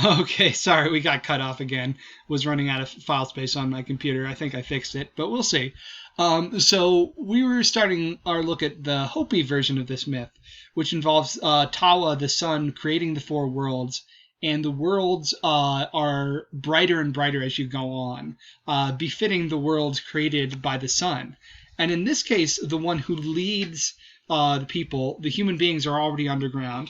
Okay, sorry, we got cut off again. Was running out of file space on my computer. I think I fixed it, but we'll see. So we were starting our look at the Hopi version of this myth, which involves Tawa, the sun, creating the four worlds, and the worlds are brighter and brighter as you go on, befitting the worlds created by the sun. And in this case, the one who leads the people, the human beings, are already underground,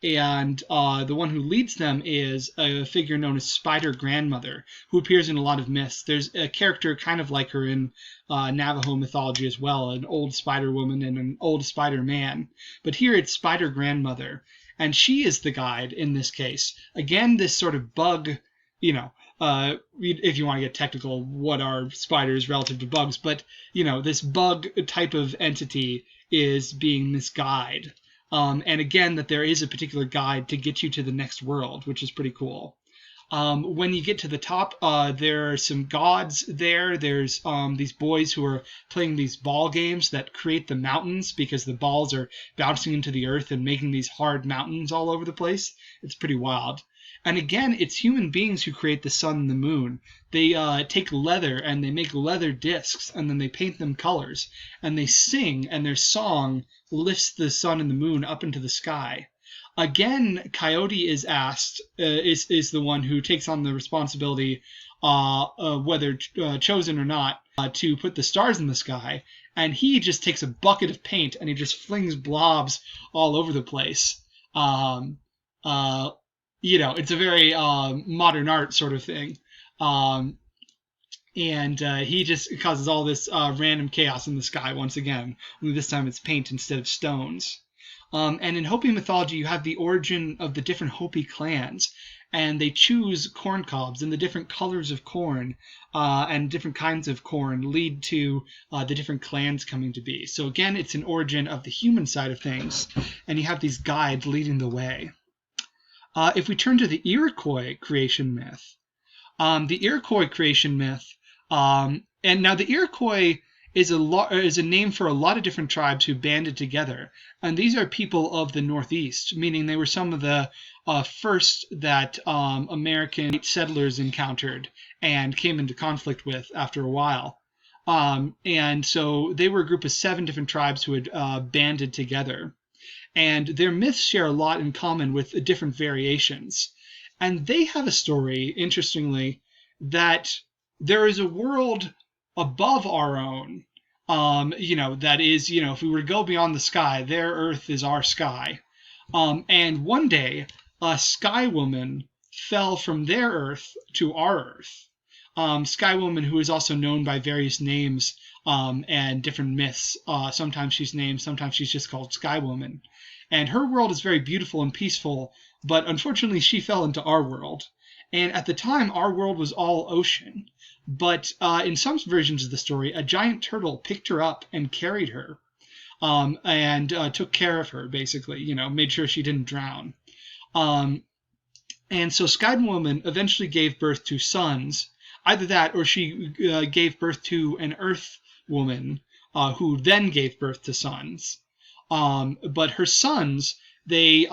and the one who leads them is a figure known as Spider Grandmother, who appears in a lot of myths. There's a character kind of like her in Navajo mythology as well, an old spider woman and an old spider man. But here it's Spider Grandmother, and she is the guide in this case. Again, this sort of bug, if you want to get technical, what are spiders relative to bugs? But, this bug type of entity is being this guide. And again, that there is a particular guide to get you to the next world, which is pretty cool. When you get to the top, there are some gods there. There's these boys who are playing these ball games that create the mountains because the balls are bouncing into the earth and making these hard mountains all over the place. It's pretty wild. And again, it's human beings who create the sun and the moon. They take leather and they make leather discs and then they paint them colors and they sing, and their song lifts the sun and the moon up into the sky. Again, Coyote is asked, is the one who takes on the responsibility, whether chosen or not, to put the stars in the sky. And he just takes a bucket of paint and he just flings blobs all over the place. It's a very modern art sort of thing. And he just causes all this random chaos in the sky once again. Only this time it's paint instead of stones. And in Hopi mythology, you have the origin of the different Hopi clans, and they choose corn cobs, and the different colors of corn and different kinds of corn lead to the different clans coming to be. So again, it's an origin of the human side of things, and you have these guides leading the way. If we turn to the Iroquois creation myth, and now the Iroquois is a name for a lot of different tribes who banded together, and these are people of the Northeast, meaning they were some of the first that American settlers encountered and came into conflict with after a while. And so they were a group of 7 different tribes who had banded together. And their myths share a lot in common with different variations. And they have a story, interestingly, that there is a world above our own, that is, if we were to go beyond the sky, their earth is our sky. And one day, a sky woman fell from their earth to our earth. Sky woman, who is also known by various names and different myths. Sometimes she's named, sometimes she's just called Sky Woman. And her world is very beautiful and peaceful, but unfortunately she fell into our world. And at the time, our world was all ocean. But in some versions of the story, a giant turtle picked her up and carried her, and took care of her, basically, made sure she didn't drown. And so Sky Woman eventually gave birth to sons. Either that, or she gave birth to an Earth woman, who then gave birth to sons. But her sons, they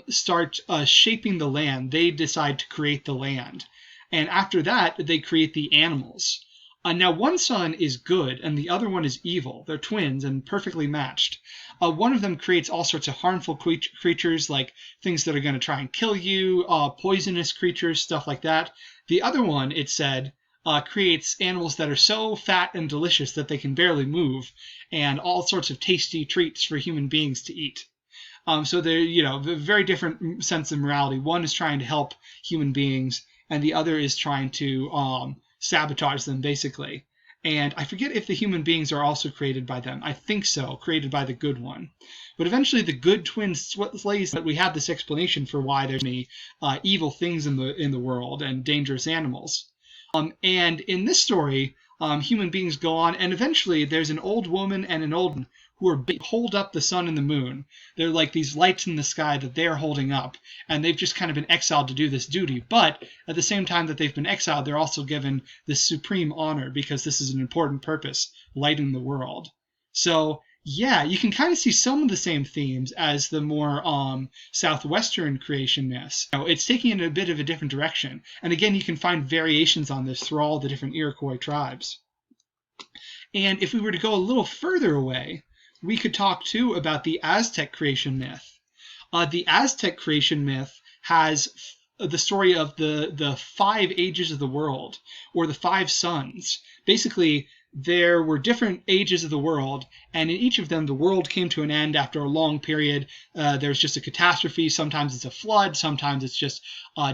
start shaping the land. They decide to create the land. And after that, they create the animals. Now, one son is good and the other one is evil. They're twins and perfectly matched. One of them creates all sorts of harmful creatures, like things that are going to try and kill you, poisonous creatures, stuff like that. The other one, it said, creates animals that are so fat and delicious that they can barely move, and all sorts of tasty treats for human beings to eat. So they're, a very different sense of morality. One is trying to help human beings, and the other is trying to sabotage them, basically. And I forget if the human beings are also created by them. I think so, created by the good one. But eventually the good twin slays that we have this explanation for why there's many evil things in the world and dangerous animals. And in this story, human beings go on, and eventually there's an old woman and an old man who hold up the sun and the moon. They're like these lights in the sky that they're holding up, and they've just kind of been exiled to do this duty. But at the same time that they've been exiled, they're also given this supreme honor because this is an important purpose, lighting the world. So Yeah, you can kind of see some of the same themes as the more southwestern creation myths. It's taking it in a bit of a different direction. And again, you can find variations on this through all the different Iroquois tribes. And if we were to go a little further away, we could talk too about the Aztec creation myth. The Aztec creation myth has the story of the 5 ages of the world, or the 5 suns. Basically, there were different ages of the world, and in each of them, the world came to an end after a long period. There's just a catastrophe. Sometimes it's a flood. Sometimes it's just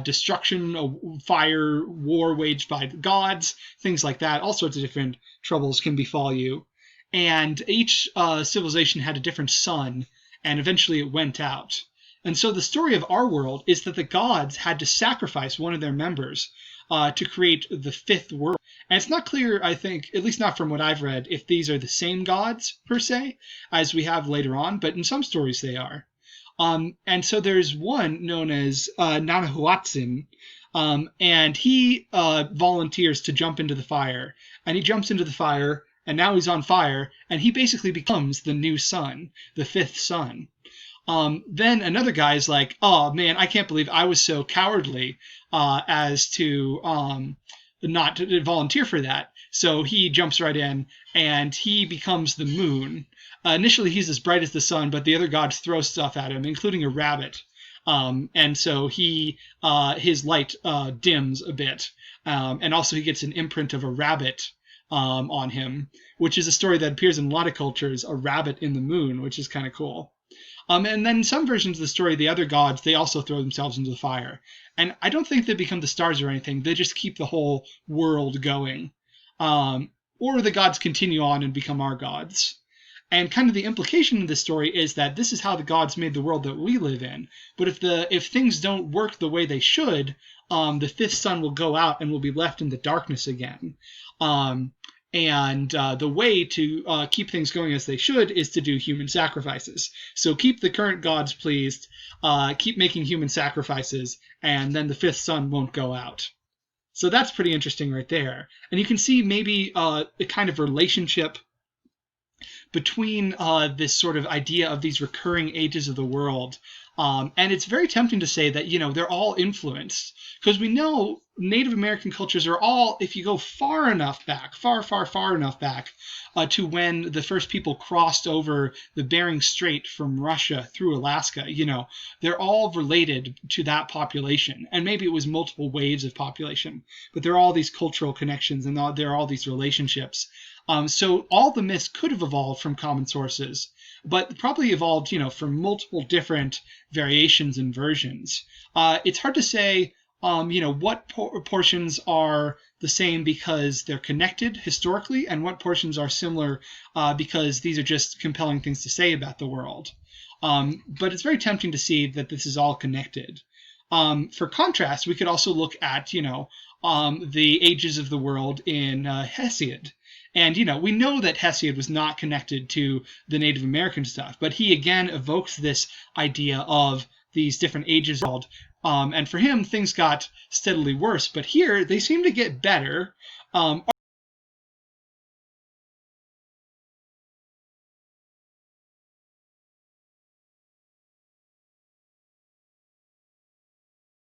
destruction, a fire, war waged by the gods, things like that. All sorts of different troubles can befall you. And each civilization had a different sun, and eventually it went out. And so the story of our world is that the gods had to sacrifice one of their members to create the 5th world. And it's not clear, I think, at least not from what I've read, if these are the same gods, per se, as we have later on, but in some stories they are. And so there's one known as Nanahuatzin, and he volunteers to jump into the fire. And he jumps into the fire, and now he's on fire, and he basically becomes the new sun, the 5th sun. Then another guy is like, oh man, I can't believe I was so cowardly as to not to volunteer for that. So he jumps right in and he becomes the moon. Initially, he's as bright as the sun, but the other gods throw stuff at him, including a rabbit. And so his light dims a bit. And also he gets an imprint of a rabbit on him, which is a story that appears in a lot of cultures, a rabbit in the moon, which is kind of cool. And then some versions of the story, the other gods, they also throw themselves into the fire. And I don't think they become the stars or anything. They just keep the whole world going. Or the gods continue on and become our gods. And kind of the implication of this story is that this is how the gods made the world that we live in. But if things don't work the way they should, the 5th sun will go out and we'll be left in the darkness again. And the way to keep things going as they should is to do human sacrifices. So keep the current gods pleased, keep making human sacrifices, and then the 5th sun won't go out. So that's pretty interesting right there. And you can see maybe a kind of relationship between this sort of idea of these recurring ages of the world. And it's very tempting to say that, they're all influenced, because we know Native American cultures are all, if you go far enough back, far enough back, to when the first people crossed over the Bering Strait from Russia through Alaska, they're all related to that population. And maybe it was multiple waves of population, but there are all these cultural connections and there are all these relationships. So all the myths could have evolved from common sources, but probably evolved, from multiple different variations and versions. It's hard to say, what portions are the same because they're connected historically, and what portions are similar because these are just compelling things to say about the world. But it's very tempting to see that this is all connected. For contrast, we could also look at, the ages of the world in Hesiod. And, we know that Hesiod was not connected to the Native American stuff, but he again evokes this idea of these different ages of the world. And for him, things got steadily worse. But here, they seem to get better.